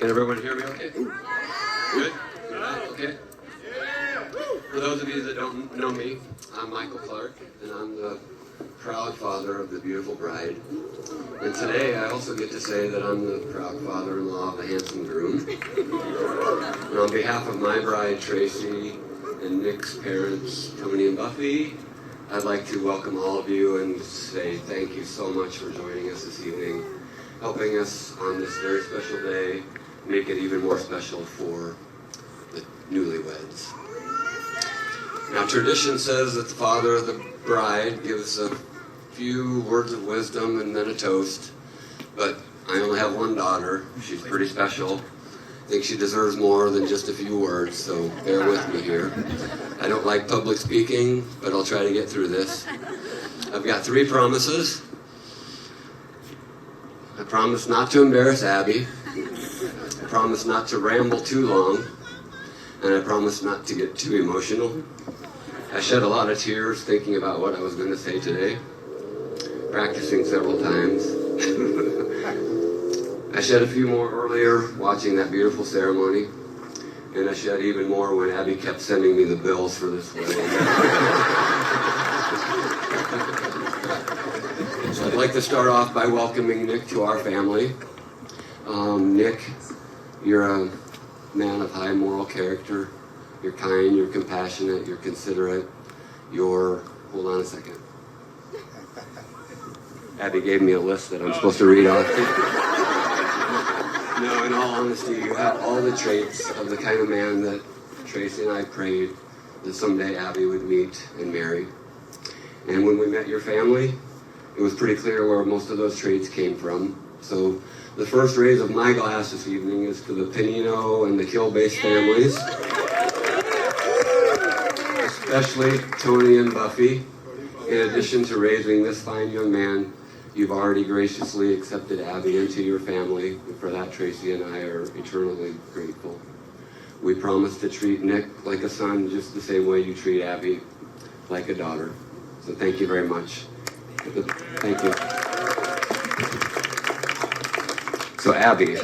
Can everyone hear me okay? Good? Okay. For those of you that don't know me, I'm Michael Clark, and I'm the proud father of the beautiful bride. And today I also get to say that I'm the proud father-in-law of the handsome groom. And on behalf of my bride, Tracy, and Nick's parents, Tony and Buffy, I'd like to welcome all of you and say thank you so much for joining us this evening, helping us on this very special day, make it even more special for the newlyweds. Now, tradition says that the father of the bride gives a few words of wisdom and then a toast, but I only have one daughter. She's pretty special. I think she deserves more than just a few words, so bear with me here. I don't like public speaking, but I'll try to get through this. I've got 3 promises. I promise not to embarrass Abby. I promise not to ramble too long. And I promise not to get too emotional. I shed a lot of tears thinking about what I was going to say today, practicing several times. I shed a few more earlier watching that beautiful ceremony, and I shed even more when Abby kept sending me the bills for this wedding. So I'd like to start off by welcoming Nick to our family. Nick, you're a man of high moral character. You're kind, you're compassionate, you're considerate, hold on a second. Abby gave me a list that I'm supposed to read off. No, in all honesty, you have all the traits of the kind of man that Tracy and I prayed that someday Abby would meet and marry. And when we met your family, it was pretty clear where most of those traits came from. So the first raise of my glass this evening is to the Panino and the Kilbase families, especially Tony and Buffy. In addition to raising this fine young man, you've already graciously accepted Abby into your family, and for that Tracy and I are eternally grateful. We promise to treat Nick like a son just the same way you treat Abby like a daughter. So thank you very much. Thank you. So Abby,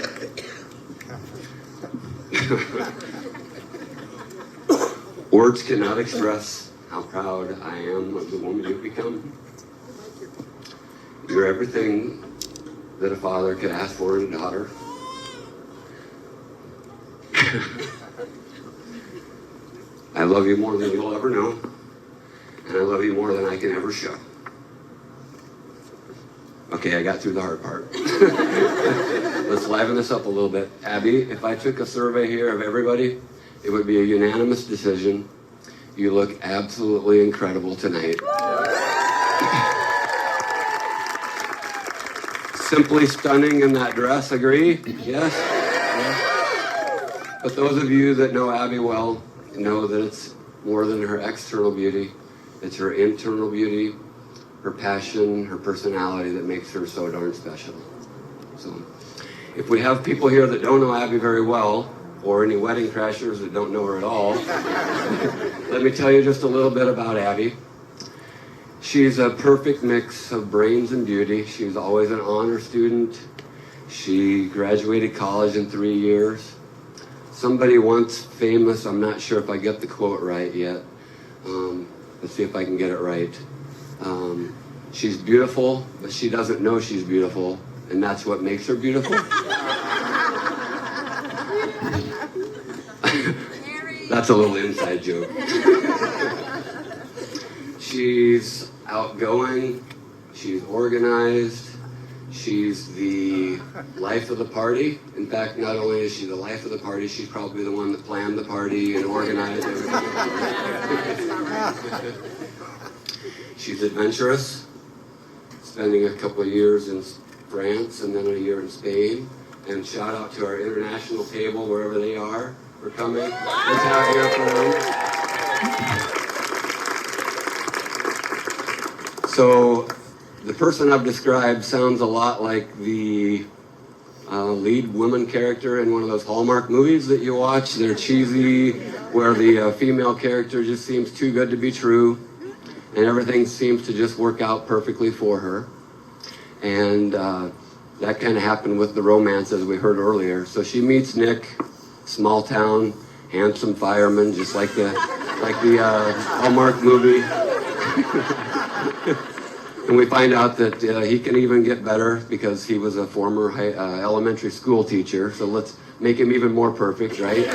words cannot express how proud I am of the woman you've become. You're everything that a father could ask for in a daughter. I love you more than you'll ever know, and I love you more than I can ever show. Okay, I got through the hard part. Let's liven this up a little bit. Abby, if I took a survey here of everybody, it would be a unanimous decision. You look absolutely incredible tonight. Simply stunning in that dress, agree? Yes? Yes? But those of you that know Abby well know that it's more than her external beauty. It's her internal beauty, her passion, her personality that makes her so darn special. So, if we have people here that don't know Abby very well, or any wedding crashers that don't know her at all, let me tell you just a little bit about Abby. She's a perfect mix of brains and beauty. She's always an honor student. She graduated college in 3 years. Somebody once famous, I'm not sure if I get the quote right yet. Let's see if I can get it right. She's beautiful, but she doesn't know she's beautiful, and that's what makes her beautiful. That's a little inside joke. She's outgoing, she's organized, she's the life of the party. In fact, not only is she the life of the party, she's probably the one that planned the party and organized everything. She's adventurous, spending a couple of years in France and then a year in Spain. And shout out to our international table, wherever they are, for coming. Let's have here for them. So, the person I've described sounds a lot like the lead woman character in one of those Hallmark movies that you watch. They're cheesy, where the female character just seems too good to be true, and everything seems to just work out perfectly for her. And that kind of happened with the romance, as we heard earlier. So she meets Nick, small town, handsome fireman, just like the Hallmark movie. And we find out that he can even get better because he was a former elementary school teacher. So let's make him even more perfect, right?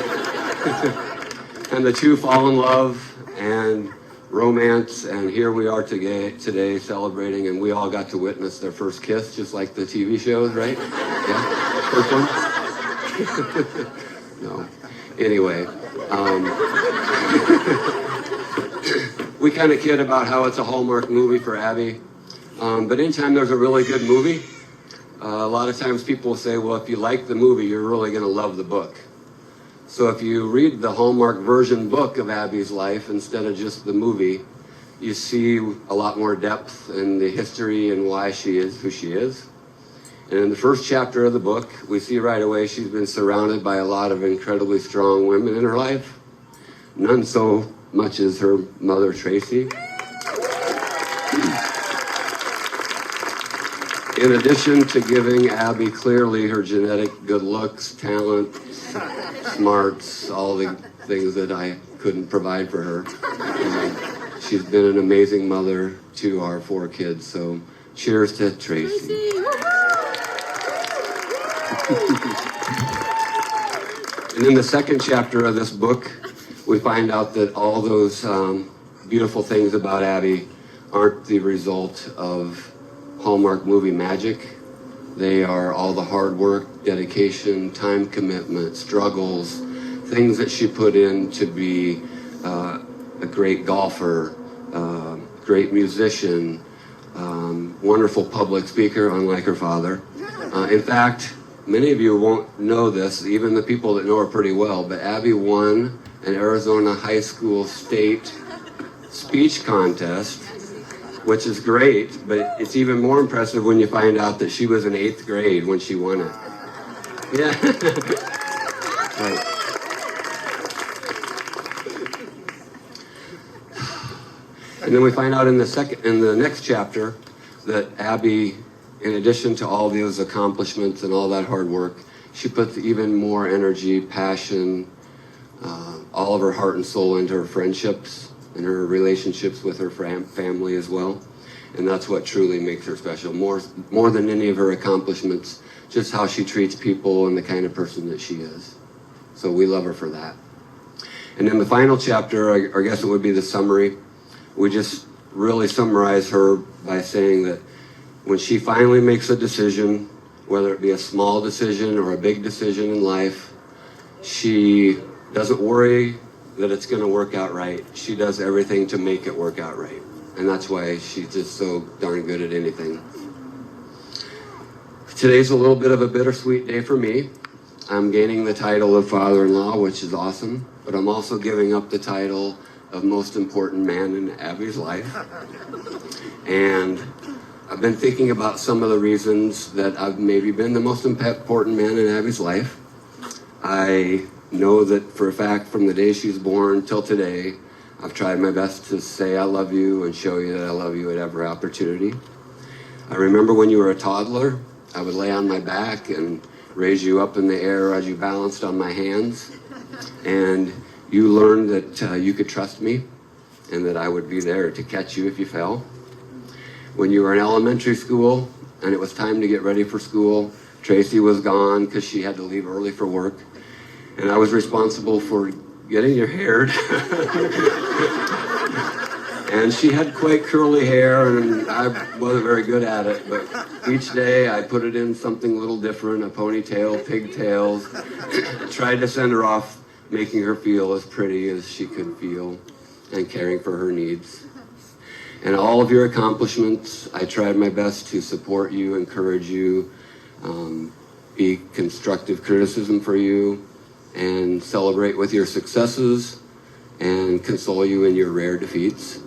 And the two fall in love and romance, and here we are today celebrating, and we all got to witness their first kiss, just like the TV shows, right? Yeah, first one? No. Anyway, we kind of kid about how it's a Hallmark movie for Abby, but anytime there's a really good movie, a lot of times people will say, well, if you like the movie, you're really going to love the book. So if you read the Hallmark version book of Abby's life instead of just the movie, you see a lot more depth in the history and why she is who she is. And in the first chapter of the book, we see right away she's been surrounded by a lot of incredibly strong women in her life. None so much as her mother, Tracy. In addition to giving Abby clearly her genetic good looks, talent, smarts, all the things that I couldn't provide for her. She's been an amazing mother to our 4 kids, so cheers to Tracy. And in the second chapter of this book, we find out that all those beautiful things about Abby aren't the result of Hallmark movie magic. They are all the hard work, dedication, time commitment, struggles, things that she put in to be a great golfer, great musician, wonderful public speaker, unlike her father. In fact, many of you won't know this, even the people that know her pretty well, but Abby won an Arizona high school state speech contest, which is great, but it's even more impressive when you find out that she was in 8th grade when she won it. Yeah. Right. And then we find out in the next chapter that Abby, in addition to all those accomplishments and all that hard work, she puts even more energy, passion, all of her heart and soul into her friendships and her relationships with her family as well. And that's what truly makes her special, more than any of her accomplishments, just how she treats people and the kind of person that she is. So we love her for that. And in the final chapter, I guess it would be the summary, we just really summarize her by saying that when she finally makes a decision, whether it be a small decision or a big decision in life, she doesn't worry that it's going to work out right. She does everything to make it work out right. And that's why she's just so darn good at anything. Today's a little bit of a bittersweet day for me. I'm gaining the title of father-in-law, which is awesome, but I'm also giving up the title of most important man in Abby's life. And I've been thinking about some of the reasons that I've maybe been the most important man in Abby's life. I know that for a fact from the day she's born till today, I've tried my best to say I love you and show you that I love you at every opportunity. I remember when you were a toddler, I would lay on my back and raise you up in the air as you balanced on my hands. And you learned that you could trust me and that I would be there to catch you if you fell. When you were in elementary school and it was time to get ready for school, Tracy was gone because she had to leave early for work. And I was responsible for getting your hair. And she had quite curly hair, and I wasn't very good at it, but each day I put it in something a little different, a ponytail, pigtails. I tried to send her off, making her feel as pretty as she could feel and caring for her needs. And all of your accomplishments, I tried my best to support you, encourage you, be constructive criticism for you, and celebrate with your successes and console you in your rare defeats.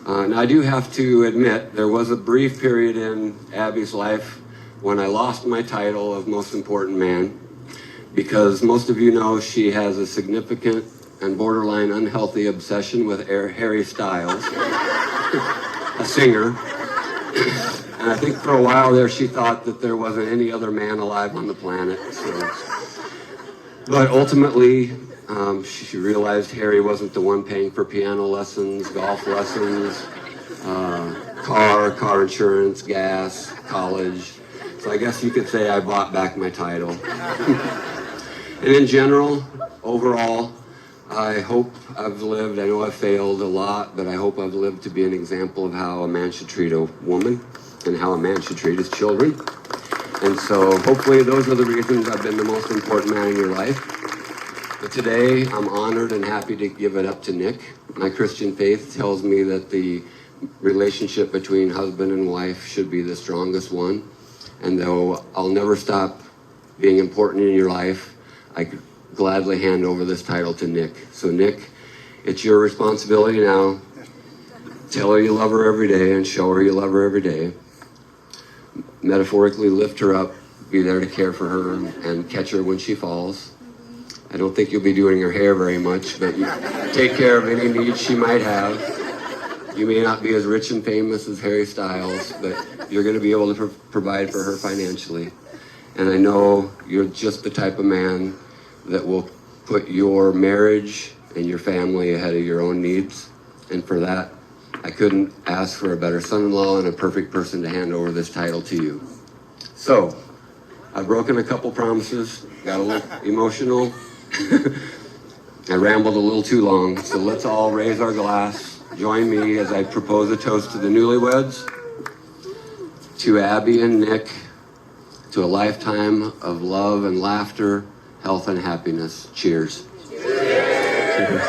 Now I do have to admit, there was a brief period in Abby's life when I lost my title of most important man, because most of you know she has a significant and borderline unhealthy obsession with Harry Styles, a singer. And I think for a while there, she thought that there wasn't any other man alive on the planet. So. But ultimately, she realized Harry wasn't the one paying for piano lessons, golf lessons, car insurance, gas, college. So I guess you could say I bought back my title. And in general, overall, I hope I've lived, I know I've failed a lot, but I hope I've lived to be an example of how a man should treat a woman and how a man should treat his children. And so hopefully those are the reasons I've been the most important man in your life. But today I'm honored and happy to give it up to Nick. My Christian faith tells me that the relationship between husband and wife should be the strongest one. And though I'll never stop being important in your life, I could gladly hand over this title to Nick. So Nick, it's your responsibility now. Tell her you love her every day and show her you love her every day. Metaphorically lift her up, be there to care for her and catch her when she falls. I don't think you'll be doing her hair very much, but you take care of any needs she might have. You may not be as rich and famous as Harry Styles, but you're going to be able to provide for her financially. And I know you're just the type of man that will put your marriage and your family ahead of your own needs. And for that, I couldn't ask for a better son-in-law and a perfect person to hand over this title to you. So, I've broken a couple promises, got a little emotional. I rambled a little too long, so let's all raise our glass. Join me as I propose a toast to the newlyweds, to Abby and Nick, to a lifetime of love and laughter, health and happiness. Cheers. Cheers.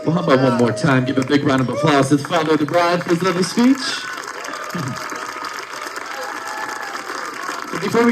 Well, how about one more time? Give a big round of applause to the father of the bride for his lovely speech. Before we get